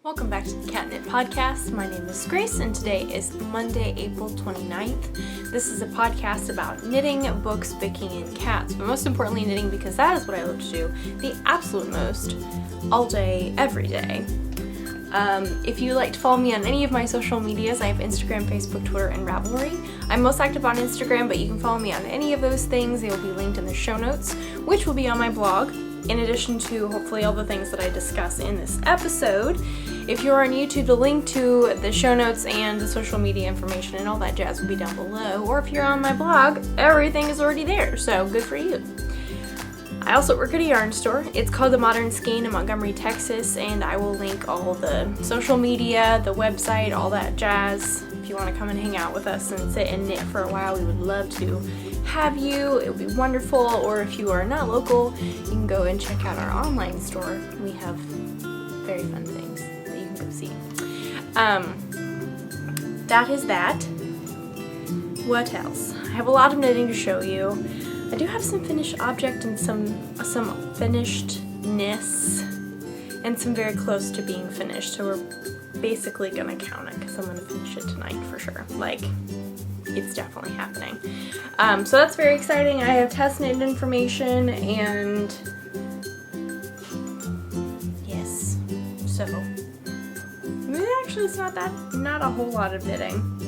Welcome back to the Cat Knit Podcast. My name is Grace and today is Monday, April 29th. This is a podcast about knitting, books, baking, and cats, but most importantly knitting because that is what I love to do the absolute most all day, every day. If you like to follow me on any of my social medias, I have Instagram, Facebook, Twitter, and Ravelry. I'm most active on Instagram, but you can follow me on any of those things. They will be linked in the show notes, which will be on my blog, in addition to hopefully all the things that I discuss in this episode. If you're on YouTube, the link to the show notes and the social media information and all that jazz will be down below. Or if you're on my blog, everything is already there, so good for you. I also work at a yarn store. It's called The Modern Skein in Montgomery, Texas, and I will link all the social media, the website, all that jazz. If you want to come and hang out with us and sit and knit for a while, we would love to have you. It would be wonderful. Or if you are not local, you can go and check out our online store. We have very fun things that you can go see. That is that. What else? I have a lot of knitting to show you. I do have some finished object and some finishedness and some very close to being finished, so we're basically gonna count it because I'm gonna finish it tonight for sure. Like, it's definitely happening. So that's very exciting. I have test knit information and yes, so actually it's not a whole lot of knitting.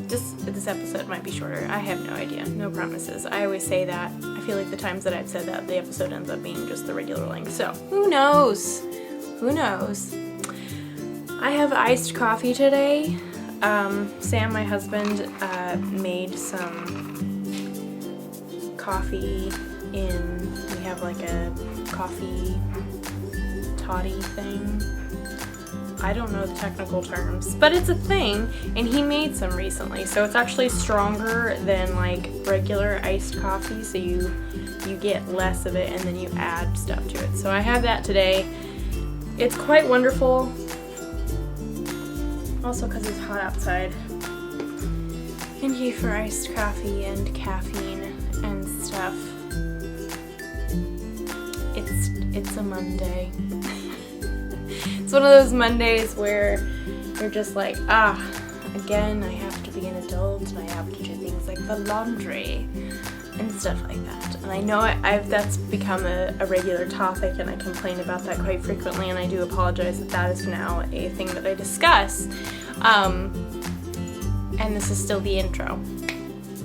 This episode might be shorter. I have no idea. No promises. I always say that. I feel like the times that I've said that, the episode ends up being just the regular length. So, who knows? Who knows? I have iced coffee today. Sam, my husband, made some coffee we have like a coffee toddy thing. I don't know the technical terms, but it's a thing, and he made some recently, so it's actually stronger than like regular iced coffee, so you get less of it and then you add stuff to it. So I have that today. It's quite wonderful, also because it's hot outside. And yay for iced coffee and caffeine and stuff. It's a Monday. It's one of those Mondays where you're just like, again, I have to be an adult and I have to do things like the laundry and stuff like that. And I know that's become a regular topic and I complain about that quite frequently, and I do apologize that is now a thing that I discuss. And this is still the intro.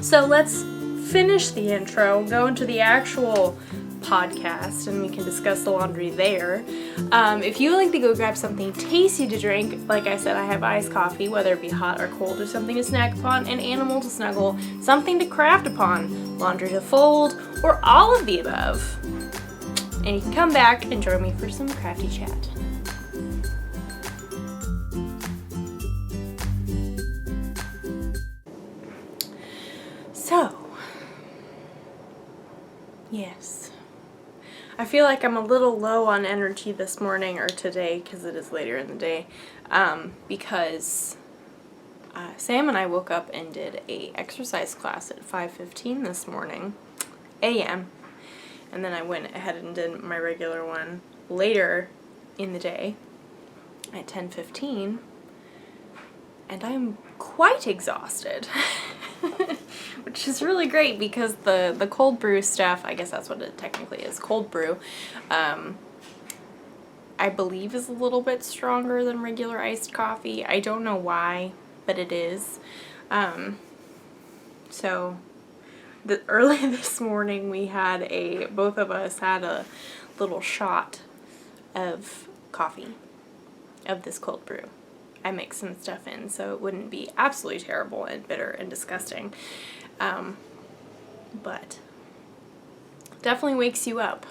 So let's finish the intro, go into the actual podcast, and we can discuss the laundry there. If you would like to go grab something tasty to drink, like I said, I have iced coffee, whether it be hot or cold, or something to snack upon, an animal to snuggle, something to craft upon, laundry to fold, or all of the above. And you can come back and join me for some crafty chat. So, yes. I feel like I'm a little low on energy this morning, or today, because it is later in the day, because Sam and I woke up and did a exercise class at 5:15 this morning, a.m., and then I went ahead and did my regular one later in the day at 10:15, and I'm quite exhausted. Which is really great because the cold brew stuff, I guess that's what it technically is, cold brew, I believe is a little bit stronger than regular iced coffee. I don't know why, but it is. So early this morning both of us had a little shot of coffee, of this cold brew. I mix some stuff in so it wouldn't be absolutely terrible and bitter and disgusting. But definitely wakes you up.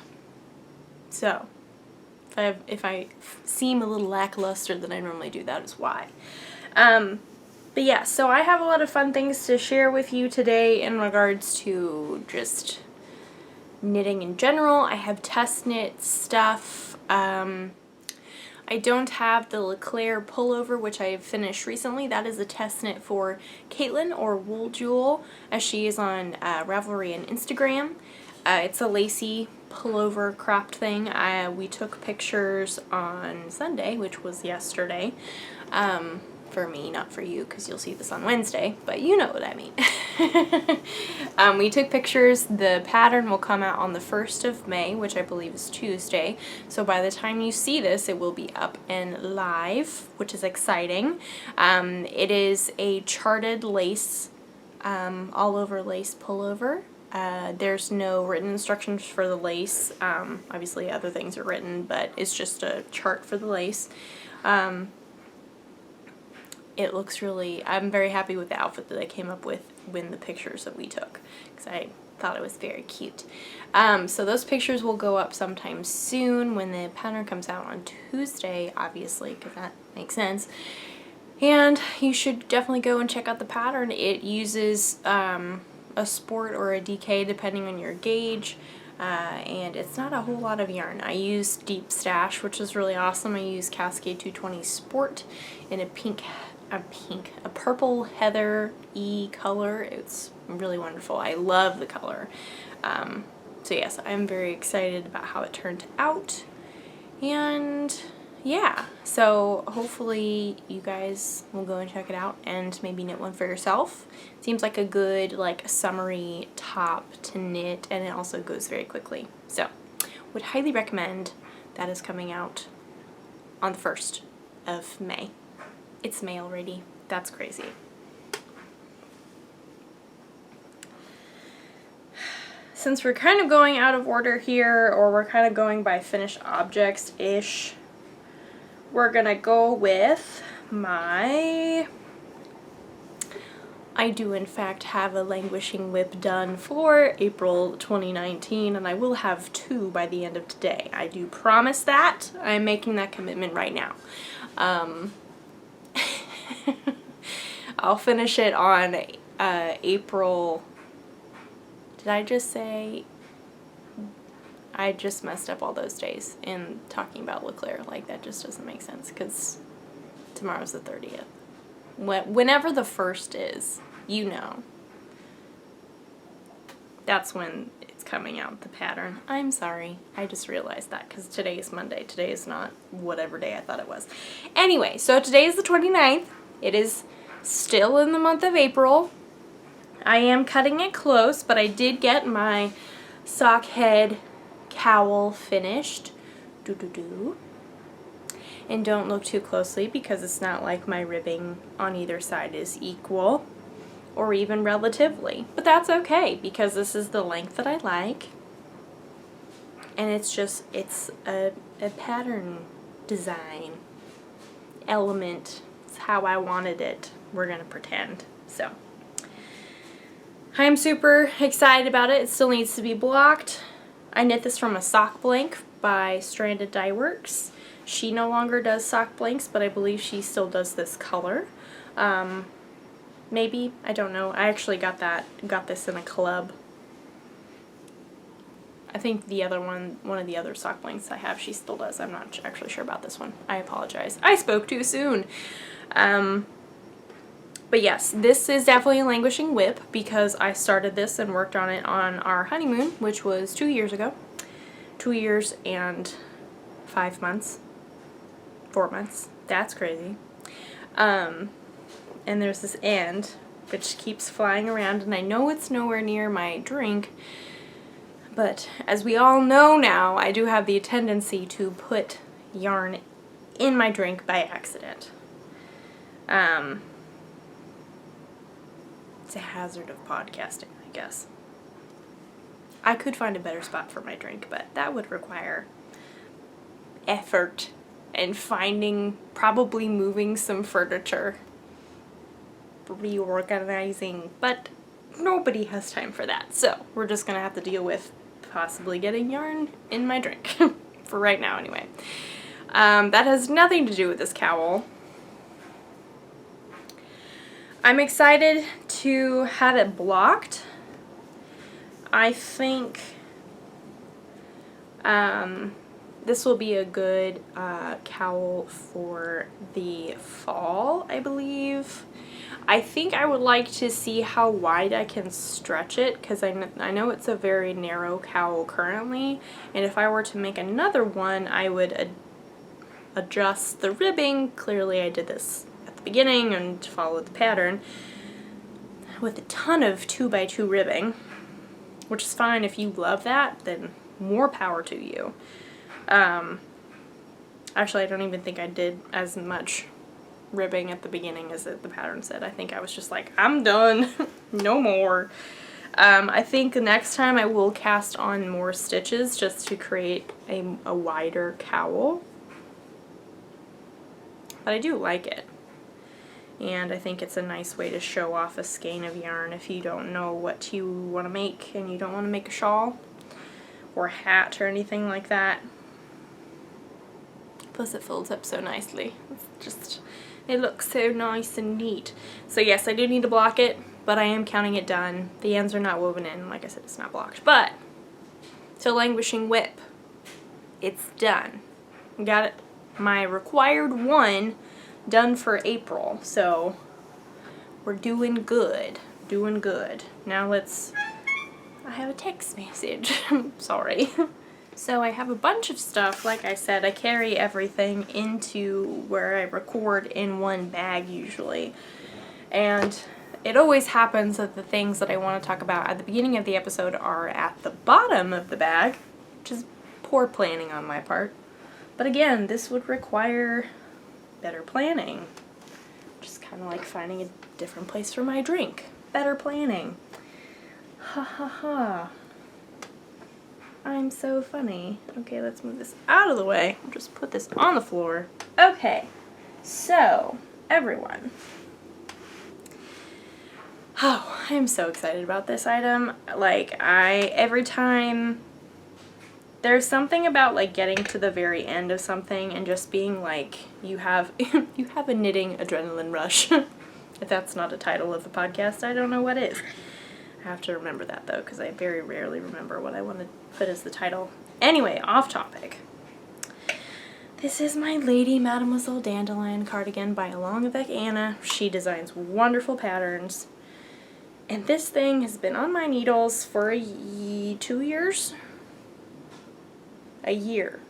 So if I seem a little lackluster than I normally do, that is why. But yeah, so I have a lot of fun things to share with you today in regards to just knitting in general. I have test knit stuff. I don't have the LeClaire pullover, which I have finished recently. That is a test knit for Caitlin, or Wool Jewel, as she is on Ravelry and Instagram. It's a lacy pullover cropped thing. We took pictures on Sunday, which was yesterday. For me, not for you, because you'll see this on Wednesday, but you know what I mean. We took pictures. The pattern will come out on the 1st of May, which I believe is Tuesday. So by the time you see this, it will be up and live, which is exciting. It is a charted lace, all over lace pullover. There's no written instructions for the lace. Obviously other things are written, but it's just a chart for the lace. It looks really, I'm very happy with the outfit that I came up with in the pictures that we took, because I thought it was very cute. So those pictures will go up sometime soon when the pattern comes out on Tuesday, obviously, because that makes sense. And you should definitely go and check out the pattern. It uses a sport or a DK depending on your gauge. And it's not a whole lot of yarn. I used Deep Stash, which is really awesome. I used Cascade 220 Sport in a purple heather-y color. It's really wonderful. I love the color. So yes, I'm very excited about how it turned out. And yeah, so hopefully you guys will go and check it out and maybe knit one for yourself. Seems like a good, like, summery top to knit, and it also goes very quickly. So would highly recommend. That is coming out on the 1st of May. It's May already. That's crazy. Since we're kind of going out of order here, or we're kind of going by finished objects-ish, we're gonna go with my... I do in fact have a languishing whip done for April 2019, and I will have 2 by the end of today. I do promise that. I'm making that commitment right now. I'll finish it on April... Did I just say... I just messed up all those days in talking about LeClaire. Like, that just doesn't make sense, because tomorrow's the 30th. Whenever the 1st is, you know. That's when it's coming out, the pattern. I'm sorry. I just realized that, because today is Monday. Today is not whatever day I thought it was. Anyway, so today is the 29th. It is still in the month of April. I am cutting it close, but I did get my sock head cowl finished. And don't look too closely, because it's not like my ribbing on either side is equal, or even relatively. But that's okay, because this is the length that I like. And it's just, it's a pattern design element. It's how I wanted it. We're gonna pretend. So I'm super excited about it. It still needs to be blocked. I knit this from a sock blank by Stranded Dye Works. She no longer does sock blanks, but I believe she still does this color. Maybe, I don't know. I actually got this in a club. I think the other one of the other sock blanks I have, she still does. I'm not actually sure about this one. I apologize. I spoke too soon. But yes, this is definitely a languishing whip, because I started this and worked on it on our honeymoon, which was 2 years ago. 2 years and 5 months. 4 months. That's crazy. And there's this end, which keeps flying around, and I know it's nowhere near my drink, but as we all know now, I do have the tendency to put yarn in my drink by accident. It's a hazard of podcasting, I guess. I could find a better spot for my drink, but that would require effort and probably moving some furniture, reorganizing, but nobody has time for that. So we're just gonna have to deal with possibly getting yarn in my drink, for right now anyway. That has nothing to do with this cowl. I'm excited to have it blocked. I think this will be a good cowl for the fall, I believe. I think I would like to see how wide I can stretch it, because I know it's a very narrow cowl currently, and if I were to make another one, I would adjust the ribbing. Clearly I did this at the beginning and followed the pattern with a ton of 2x2 ribbing, which is fine. If you love that, then more power to you. Actually, I don't even think I did as much ribbing at the beginning as the pattern said. I think I was just like, I'm done. No more. I think next time I will cast on more stitches just to create a wider cowl. But I do like it. And I think it's a nice way to show off a skein of yarn if you don't know what you want to make and you don't want to make a shawl or a hat or anything like that. Plus it folds up so nicely. It's just, it looks so nice and neat. So yes, I do need to block it, but I am counting it done. The ends are not woven in. Like I said, it's not blocked. But, so Languishing Whip, it's done. Got it. My required one done for April, so we're doing good. Doing good. Now I have a text message. Sorry. So I have a bunch of stuff. Like I said, I carry everything into where I record in one bag usually. And it always happens that the things that I want to talk about at the beginning of the episode are at the bottom of the bag, which is poor planning on my part. But again, this would require better planning. Just kind of like finding a different place for my drink. Better planning. Ha ha ha. I'm so funny. Okay, let's move this out of the way. I'll just put this on the floor. Okay, so everyone. Oh, I'm so excited about this item. Like, every time, there's something about like getting to the very end of something and just being like, you have a knitting adrenaline rush. If that's not a title of the podcast, I don't know what is. I have to remember that though, because I very rarely remember what I want to put as the title. Anyway, off topic. This is my Lady Mademoiselle Dandelion cardigan by Along with Anna. She designs wonderful patterns. And this thing has been on my needles for 2 years? A year.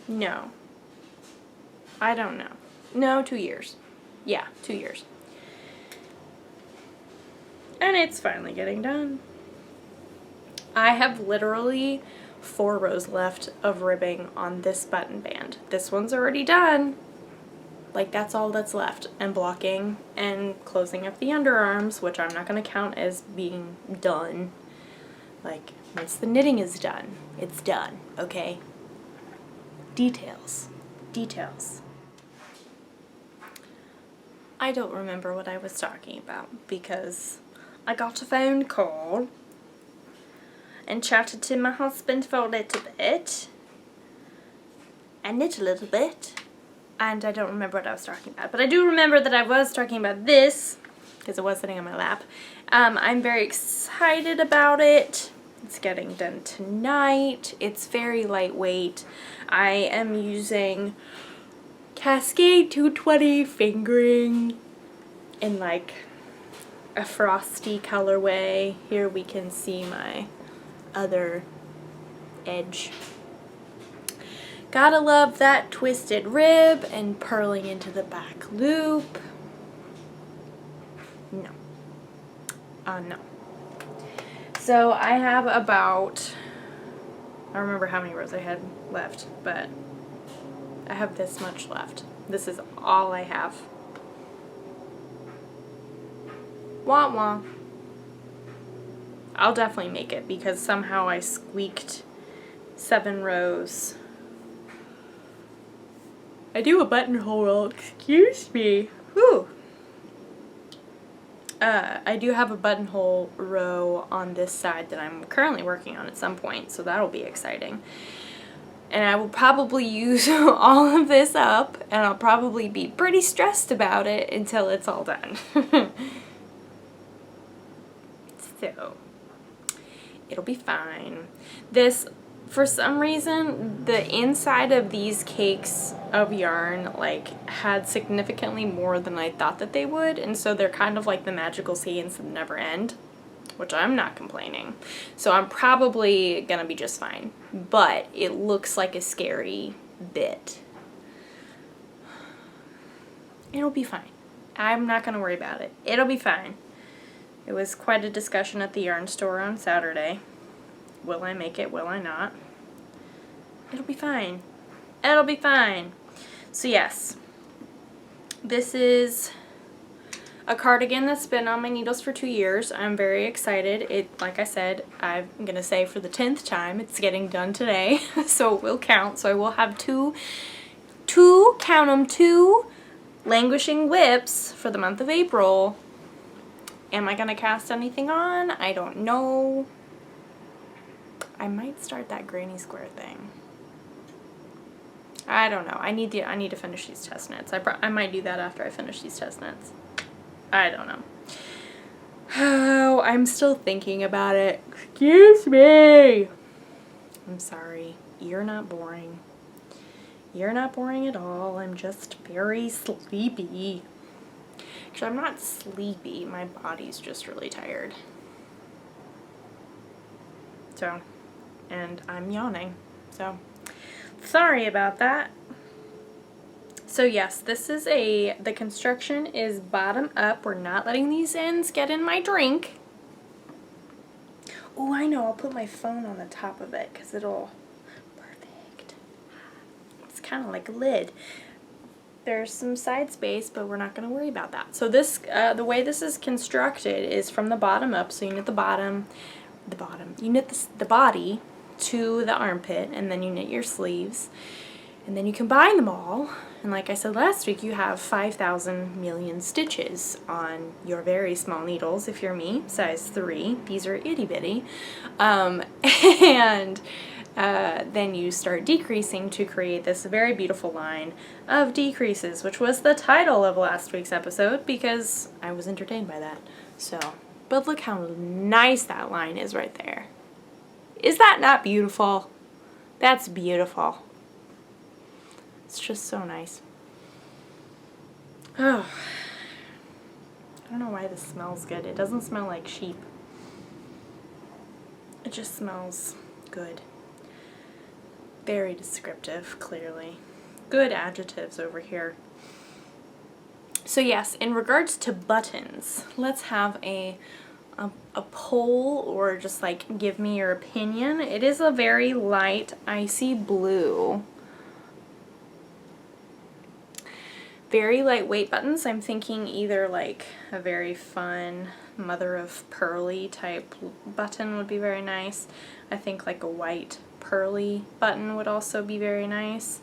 No. I don't know. No, 2 years. Yeah, 2 years. And it's finally getting done. I have literally 4 rows left of ribbing on this button band. This one's already done. Like, that's all that's left. And blocking and closing up the underarms, which I'm not going to count as being done. Like, once the knitting is done, it's done, okay? Details. Details. I don't remember what I was talking about because I got a phone call and chatted to my husband for a little bit and knit a little bit, and I don't remember what I was talking about, but I do remember that I was talking about this because it was sitting on my lap. I'm very excited about it. It's getting done tonight. It's very lightweight. I am using Cascade 220 fingering in like a frosty colorway. Here we can see my other edge. Gotta love that twisted rib and purling into the back loop. No. No. So I have about, I don't remember how many rows I had left, but I have this much left. This is all I have. Wah wah. I'll definitely make it because somehow I squeaked 7 rows. I do a buttonhole roll, excuse me. Whew. I do have a buttonhole row on this side that I'm currently working on at some point, so that'll be exciting. And I will probably use all of this up, and I'll probably be pretty stressed about it until it's all done. So, it'll be fine. This For some reason, the inside of these cakes of yarn, like, had significantly more than I thought that they would, and so they're kind of like the magical scenes that never end, which I'm not complaining. So I'm probably gonna be just fine, but it looks like a scary bit. It'll be fine. I'm not gonna worry about it. It'll be fine. It was quite a discussion at the yarn store on Saturday. Will I make it? Will I not? It'll be fine. It'll be fine. So yes, this is a cardigan that's been on my needles for 2 years. I'm very excited. It, like I said, I'm gonna say for the 10th time, it's getting done today, so it will count. So I will have two, count them, 2 languishing whips for the month of April. Am I gonna cast anything on? I don't know. I might start that granny square thing. I don't know. I need to finish these test knits. I might do that after I finish these test knits. I don't know. Oh, I'm still thinking about it. Excuse me. I'm sorry. You're not boring. You're not boring at all. I'm just very sleepy. Actually, I'm not sleepy. My body's just really tired. So, and I'm yawning. So, sorry about that. So yes, this is the construction is bottom up. We're not letting these ends get in my drink. Oh, I know. I'll put my phone on the top of it because it'll, perfect. It's kind of like a lid. There's some side space, but we're not going to worry about that. So this, the way this is constructed is from the bottom up. So you knit you knit the body to the armpit, and then you knit your sleeves, and then you combine them all. And like I said last week, you have 5,000 million stitches on your very small needles. If you're me, size 3, these are itty bitty. And then you start decreasing to create this very beautiful line of decreases, which was the title of last week's episode because I was entertained by that. So, but look how nice that line is right there. Is that not beautiful? That's beautiful. It's just so nice. Oh, I don't know why this smells good. It doesn't smell like sheep. It just smells good. Very descriptive, clearly. Good adjectives over here. So yes, in regards to buttons, let's have a poll, or just like give me your opinion. It is a very light icy blue. Very lightweight buttons. I'm thinking either like a very fun mother of pearly type button would be very nice. I think like a white pearly button would also be very nice.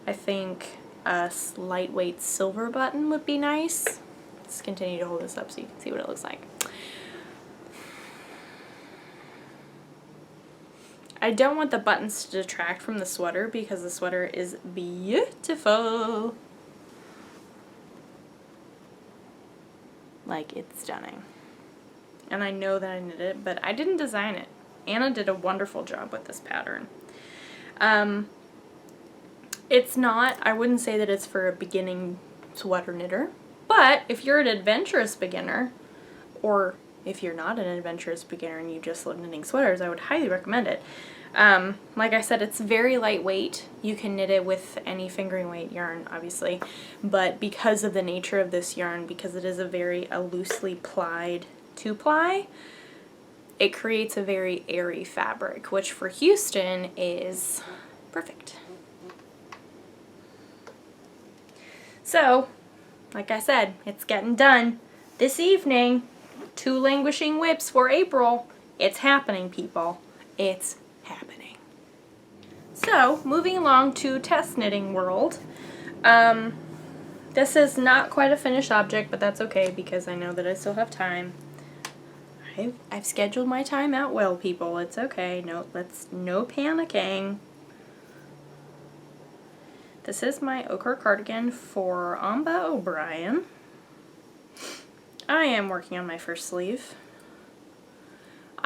I think a lightweight silver button would be nice. Let's continue to hold this up so you can see what it looks like. I don't want the buttons to detract from the sweater because the sweater is beautiful. Like, it's stunning. And I know that I knit it, but I didn't design it. Anna did a wonderful job with this pattern. It's not, I wouldn't say that it's for a beginning sweater knitter, but if you're an adventurous beginner, or if you're not an adventurous beginner and you just love knitting sweaters, I would highly recommend it. Like I said, it's very lightweight. You can knit it with any fingering weight yarn, obviously, but because of the nature of this yarn, because it is a loosely plied 2-ply, it creates a very airy fabric, which for Houston is perfect. So, like I said, it's getting done this evening. 2 languishing whips for April. It's happening, people. It's happening. So, moving along to test knitting world. This is not quite a finished object, but that's okay because I know that I still have time. I've scheduled my time out well, people. It's okay. No panicking. This is my ochre cardigan for Amba O'Brien. I am working on my first sleeve.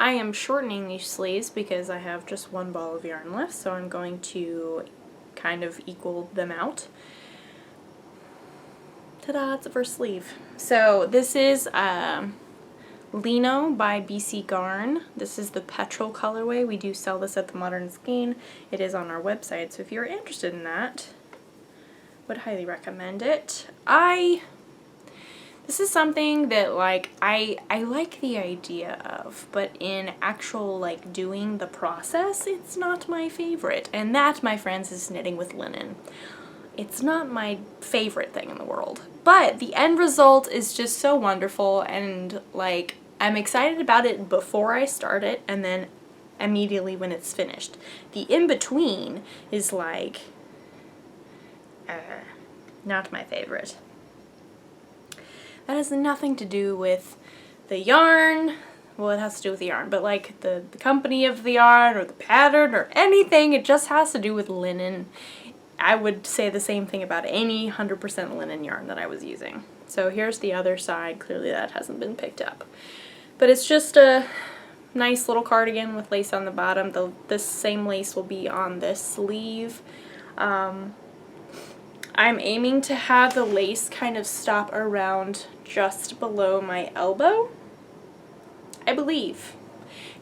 I am shortening these sleeves because I have just one ball of yarn left, so I'm going to kind of equal them out. Ta-da, it's the first sleeve. So this is Lino by BC Garn. This is the petrol colorway. We do sell this at the Modern Skein. It is on our website, so if you're interested in that, would highly recommend it. This is something that like I like the idea of, but in actual like doing the process, it's not my favorite. And that, my friends, is knitting with linen. It's not my favorite thing in the world, but the end result is just so wonderful, and like I'm excited about it before I start it and then immediately when it's finished. The in-between is like not my favorite. That has nothing to do with the yarn. Well, it has to do with the yarn, but like the company of the yarn or the pattern or anything. It just has to do with linen. I would say the same thing about any 100% linen yarn that I was using. So here's the other side. Clearly that hasn't been picked up. But it's just a nice little cardigan with lace on the bottom. This same lace will be on this sleeve. I'm aiming to have the lace kind of stop around just below my elbow, I believe.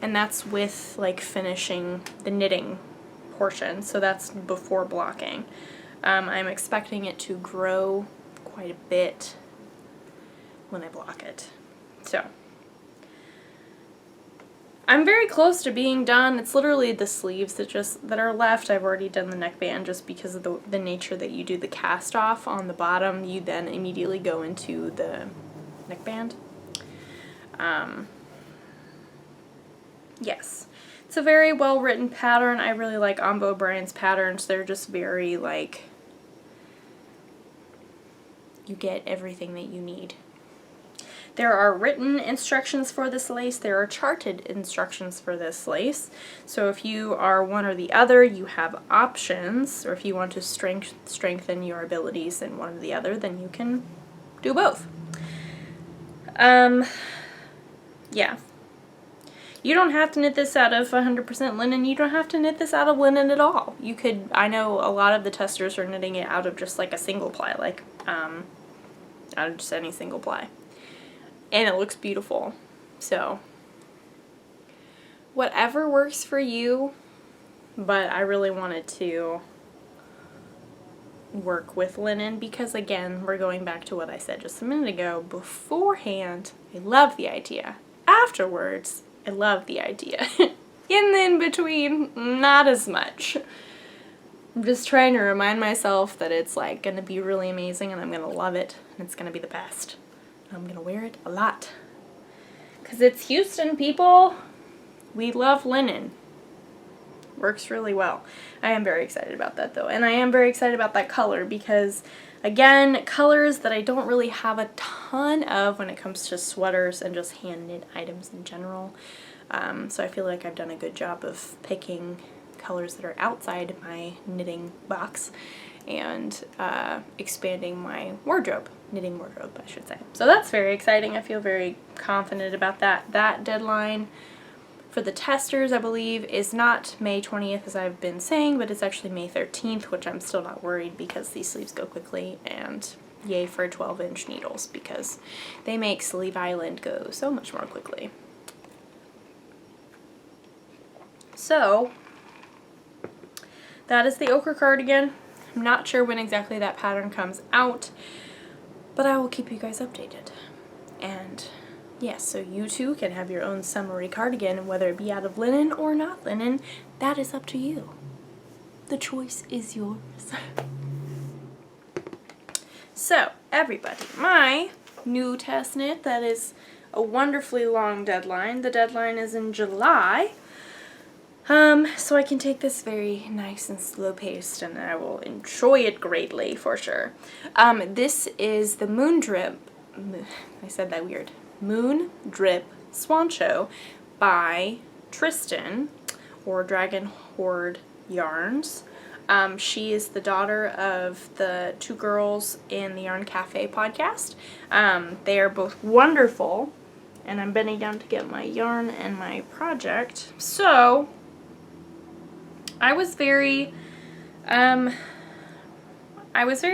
And that's with like finishing the knitting portion, so that's before blocking. I'm expecting it to grow quite a bit when I block it. So I'm very close to being done. It's literally the sleeves that are left. I've already done the neckband just because of the nature that you do the cast off on the bottom. You then immediately go into the neckband. Yes. It's a very well written pattern. I really like Amba O'Brien's patterns. They're just very like, you get everything that you need. There are written instructions for this lace. There are charted instructions for this lace. So if you are one or the other, you have options. Or if you want to strengthen your abilities in one or the other, then you can do both. Yeah. You don't have to knit this out of 100% linen. You don't have to knit this out of linen at all. You could, I know a lot of the testers are knitting it out of just like a single ply, like out of just any single ply. And it looks beautiful. So whatever works for you, but I really wanted to work with linen because, again, we're going back to what I said just a minute ago. Beforehand, I love the idea. Afterwards, I love the idea. In the in-between, not as much. I'm just trying to remind myself that it's like gonna be really amazing and I'm gonna love it and it's gonna be the best. I'm gonna wear it a lot. Cause it's Houston, people. We love linen. Works really well. I am very excited about that though. And I am very excited about that color because, again, colors that I don't really have a ton of when it comes to sweaters and just hand knit items in general. So I feel like I've done a good job of picking colors that are outside my knitting box and expanding my wardrobe. Knitting wardrobe, I should say. So that's very exciting. I feel very confident about that. That deadline for the testers, I believe, is not May 20th as I've been saying, but it's actually May 13th, which I'm still not worried because these sleeves go quickly, and yay for 12-inch needles because they make Sleeve Island go so much more quickly. So that is the ochre cardigan. I'm not sure when exactly that pattern comes out, but I will keep you guys updated. And yes, so you too can have your own summery cardigan, whether it be out of linen or not linen. That is up to you. The choice is yours. So, everybody, my new test knit, that is a wonderfully long deadline. The deadline is in July. So I can take this very nice and slow paced and I will enjoy it greatly for sure. This is the Moon Drip, I said that weird, Moon Drip Swan Show by Tristan, or Dragon Horde Yarns. She is the daughter of the two girls in the Yarn Cafe podcast. They are both wonderful. and I'm bending down to get my yarn and my project. So I was very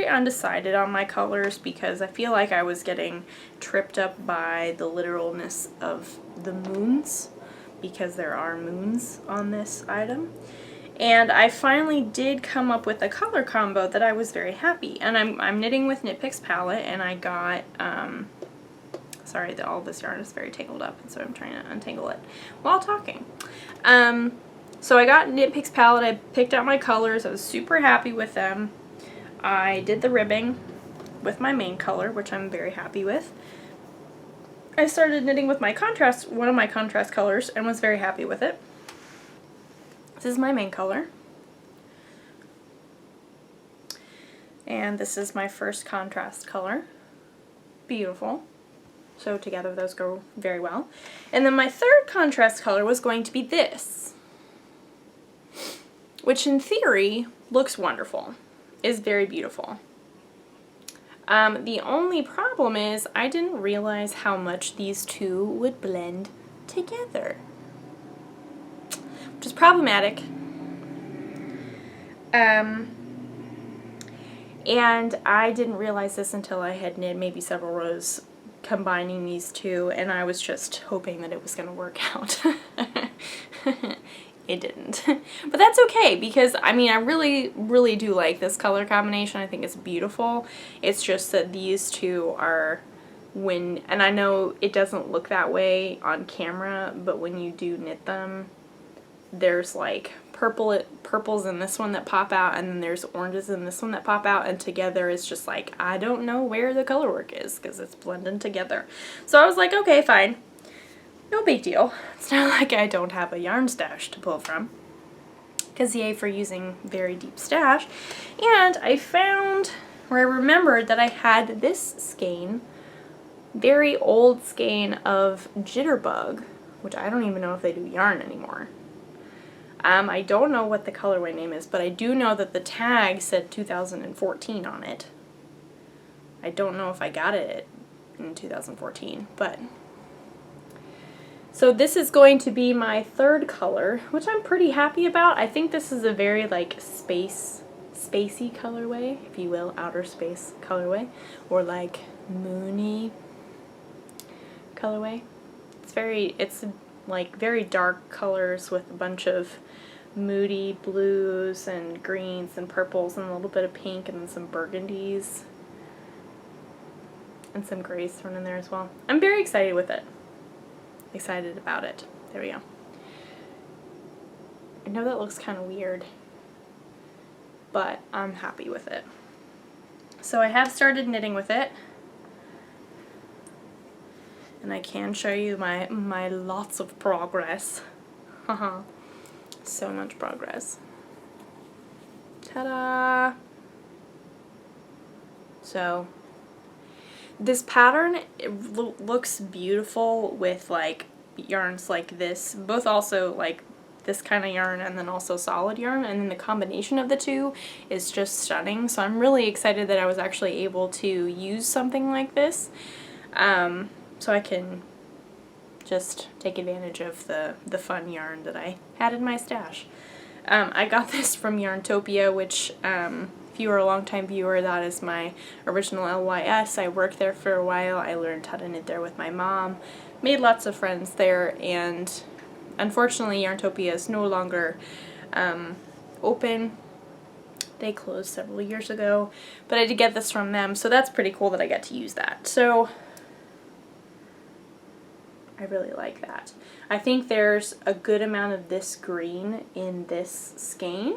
undecided on my colors because I feel like I was getting tripped up by the literalness of the moons, because there are moons on this item. And I finally did come up with a color combo that I was very happy. And I'm knitting with Knit Picks palette, and I got, sorry, all this yarn is very tangled up, and so I'm trying to untangle it while talking. So I got Knit Picks palette, I picked out my colors, I was super happy with them. I did the ribbing with my main color, which I'm very happy with. I started knitting with my contrast, one of my contrast colors, and was very happy with it. This is my main color. And this is my first contrast color. Beautiful. So together those go very well. And then my third contrast color was going to be this, which in theory looks wonderful. Is very beautiful. The only problem is I didn't realize how much these two would blend together, which is problematic. And I didn't realize this until I had knit maybe several rows combining these two, and I was just hoping that it was going to work out. It didn't. But that's okay, because I mean I really do like this color combination. I think it's beautiful. It's just that these two are, and I know it doesn't look that way on camera, but when you do knit them, there's like purples in this one that pop out, and then there's oranges in this one that pop out, and together it's just like, I don't know where the color work is because it's blending together. So I was like, okay, fine. No big deal. It's not like I don't have a yarn stash to pull from, because yay for using very deep stash. And I found, or I remembered that I had this skein, very old skein of Jitterbug, which I don't even know if they do yarn anymore. I don't know what the colorway name is, but I do know that the tag said 2014 on it. I don't know if I got it in 2014, but so this is going to be my third color, which I'm pretty happy about. I think this is a very like spacey colorway, if you will, outer space colorway, or like moony colorway. It's like very dark colors with a bunch of moody blues and greens and purples and a little bit of pink and then some burgundies and some grays thrown in there as well. I'm very excited with it. Excited about it. There we go. I know that looks kind of weird, but I'm happy with it. So I have started knitting with it, and I can show you my lots of progress. Haha. So much progress. Ta-da! So this pattern, it looks beautiful with like yarns like this, both also like this kind of yarn and then also solid yarn, and then the combination of the two is just stunning. So I'm really excited that I was actually able to use something like this, so I can just take advantage of the fun yarn that I had in my stash. I got this from Yarntopia, which if you are a longtime viewer, that is my original LYS. I worked there for a while. I learned how to knit there with my mom, made lots of friends there, and unfortunately Yarntopia is no longer open. They closed several years ago, but I did get this from them, so that's pretty cool that I get to use that. So I really like that. I think there's a good amount of this green in this skein,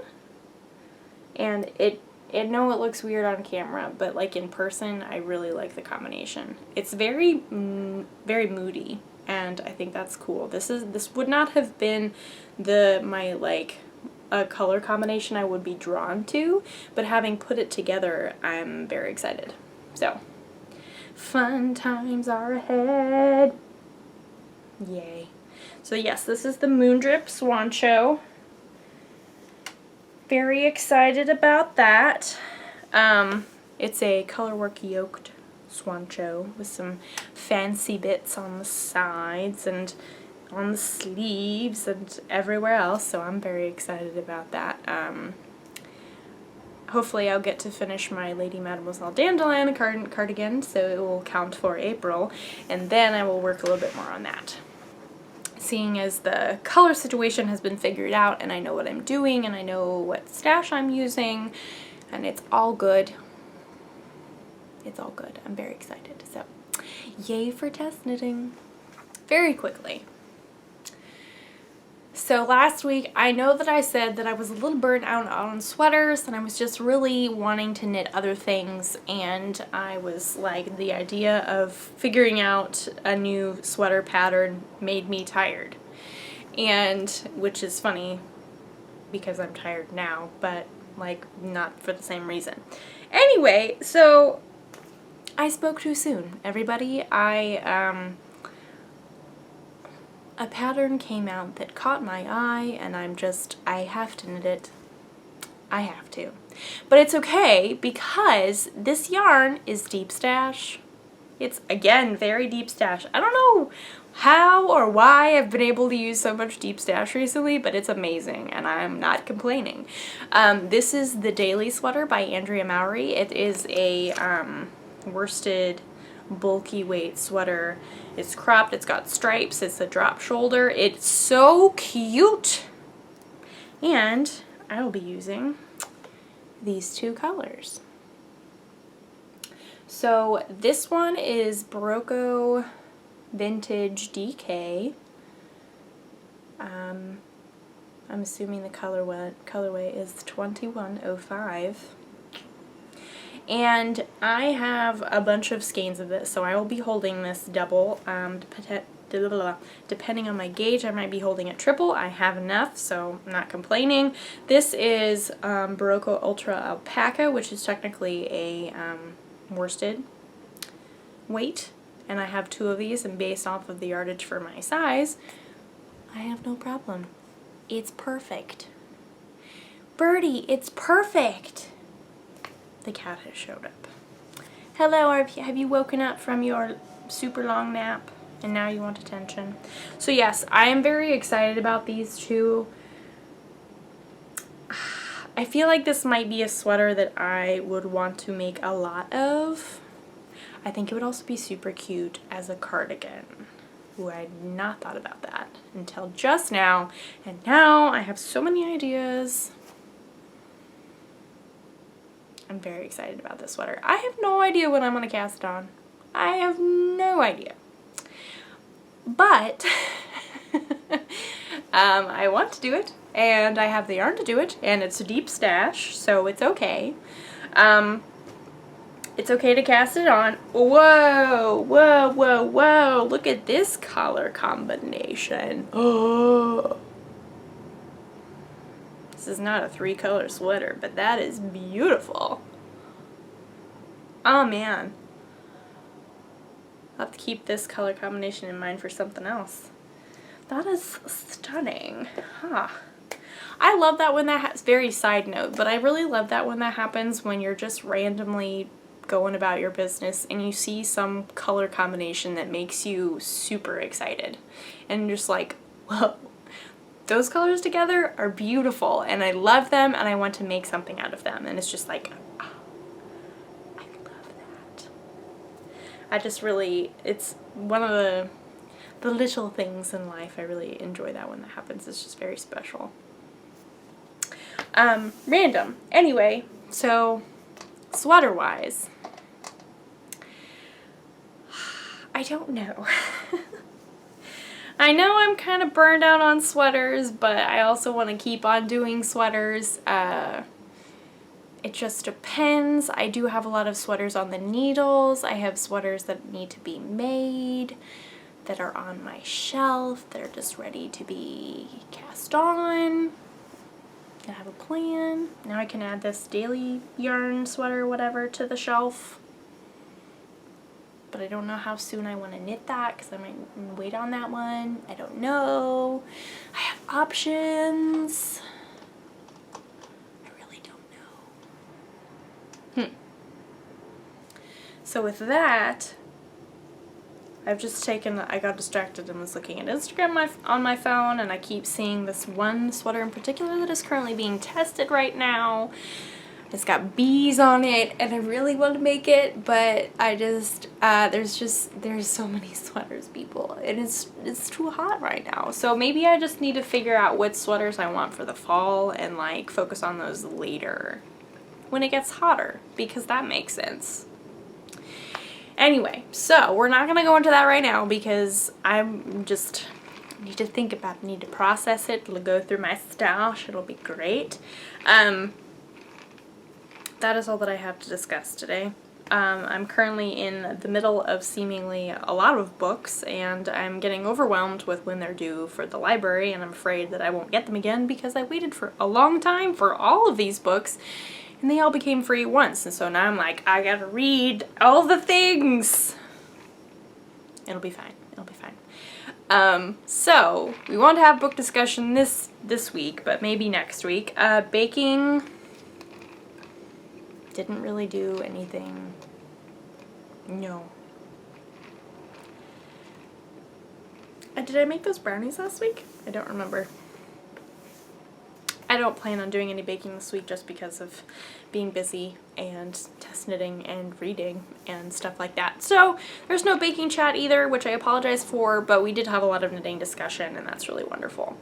and I know it looks weird on camera, but like in person, I really like the combination. It's very moody, and I think that's cool. This would not have been a color combination I would be drawn to, but having put it together, I'm very excited. So, fun times are ahead. Yay. So yes, this is the Moondrip Swancho. Very excited about that. It's a colorwork yoked swancho with some fancy bits on the sides and on the sleeves and everywhere else, so I'm very excited about that. Hopefully I'll get to finish my Lady Mademoiselle Dandelion cardigan, so it will count for April, and then I will work a little bit more on that. Seeing as the color situation has been figured out and I know what I'm doing and I know what stash I'm using and it's all good. It's all good. I'm very excited. So, yay for test knitting. Very quickly. So last week, I know that I said that I was a little burnt out on sweaters and I was just really wanting to knit other things, and I was like, the idea of figuring out a new sweater pattern made me tired. And, which is funny because I'm tired now, but like not for the same reason. Anyway, so I spoke too soon, everybody. A pattern came out that caught my eye and I have to knit it. I have to. But it's okay because this yarn is deep stash. It's, again, very deep stash. I don't know how or why I've been able to use so much deep stash recently, but it's amazing and I'm not complaining. This is the Daily Sweater by Andrea Mowry. It is a worsted bulky weight sweater. It's cropped, it's got stripes, it's a drop shoulder. It's so cute. And I will be using these two colors. So this one is Barocco Vintage DK. I'm assuming the colorway is 2105. And I have a bunch of skeins of this, so I will be holding this double. Depending on my gauge, I might be holding it triple. I have enough, so I'm not complaining. This is Barocco Ultra Alpaca, which is technically a worsted weight. And I have two of these, and based off of the yardage for my size, I have no problem. It's perfect. Birdie, it's perfect! The cat has showed up. Hello, have you woken up from your super long nap and now you want attention? So yes, I am very excited about these two. I feel like this might be a sweater that I would want to make a lot of. I think it would also be super cute as a cardigan. Ooh, I had not thought about that until just now, and now I have so many ideas. I'm very excited about this sweater. I have no idea when I'm going to cast it on. I have no idea. But I want to do it, and I have the yarn to do it, and it's a deep stash, so it's okay. It's okay to cast it on. Whoa, whoa, whoa, whoa. Look at this color combination. Oh. This is not a 3-color sweater, but that is beautiful. Oh man. I'll have to keep this color combination in mind for something else. That is stunning. Huh. I love that when that happens. Very side note, but I really love that when that happens, when you're just randomly going about your business and you see some color combination that makes you super excited. And you're just like, whoa. Those colors together are beautiful and I love them and I want to make something out of them, and it's just like, oh, I love that. I just really, it's one of the little things in life. I really enjoy that when that happens. It's just very special. Random. Anyway, so sweater wise, I don't know. I know I'm kind of burned out on sweaters, but I also want to keep on doing sweaters. It just depends. I do have a lot of sweaters on the needles. I have sweaters that need to be made, that are on my shelf, that are just ready to be cast on. I have a plan. Now I can add this daily yarn sweater, whatever, to the shelf. But I don't know how soon I want to knit that because I might wait on that one. I don't know. I have options. I really don't know. So with that, I got distracted and was looking at Instagram on my phone, and I keep seeing this one sweater in particular that is currently being tested right now. It's got bees on it, and I really want to make it, but I just, there's so many sweaters, people, and it's too hot right now. So maybe I just need to figure out what sweaters I want for the fall and like focus on those later when it gets hotter, because that makes sense. Anyway, so we're not going to go into that right now because I'm just need to think about it, need to process it, it'll go through my stash, it'll be great. That is all that I have to discuss today. I'm currently in the middle of seemingly a lot of books, and I'm getting overwhelmed with when they're due for the library, and I'm afraid that I won't get them again because I waited for a long time for all of these books, and they all became free at once, and so now I'm like, I gotta read all the things. It'll be fine. It'll be fine. So we won't have book discussion this week, but maybe next week. Baking didn't really do anything. No. Did I make those brownies last week? I don't remember. I don't plan on doing any baking this week just because of being busy and test knitting and reading and stuff like that. So there's no baking chat either, which I apologize for, but we did have a lot of knitting discussion, and that's really wonderful.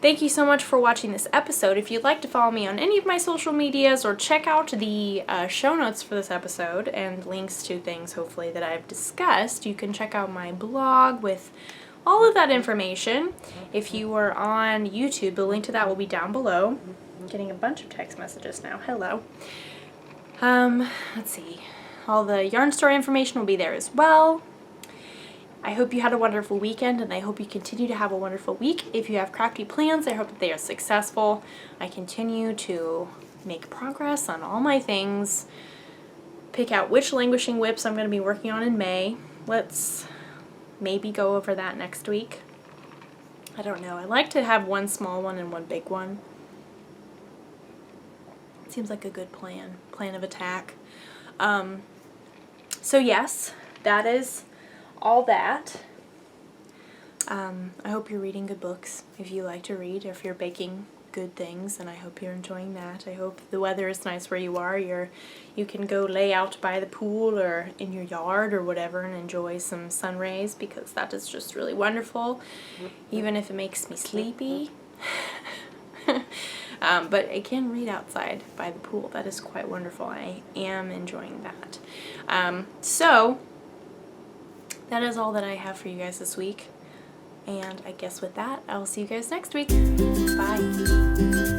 Thank you so much for watching this episode. If you'd like to follow me on any of my social medias or check out the show notes for this episode and links to things hopefully that I've discussed, you can check out my blog with all of that information. If you are on YouTube, the link to that will be down below. I'm getting a bunch of text messages now. Hello. Let's see. All the yarn story information will be there as well. I hope you had a wonderful weekend, and I hope you continue to have a wonderful week. If you have crafty plans, I hope that they are successful. I continue to make progress on all my things. Pick out which languishing whips I'm going to be working on in May. Let's maybe go over that next week. I don't know. I like to have one small one and one big one. Seems like a good plan of attack. So yes, that is all that. I hope you're reading good books if you like to read, or if you're baking good things, and I hope you're enjoying that. I hope the weather is nice where you are. You can go lay out by the pool or in your yard or whatever and enjoy some sun rays, because that is just really wonderful, even if it makes me sleepy. But I can read outside by the pool. That is quite wonderful. I am enjoying that. So that is all that I have for you guys this week. And I guess with that, I will see you guys next week. Bye.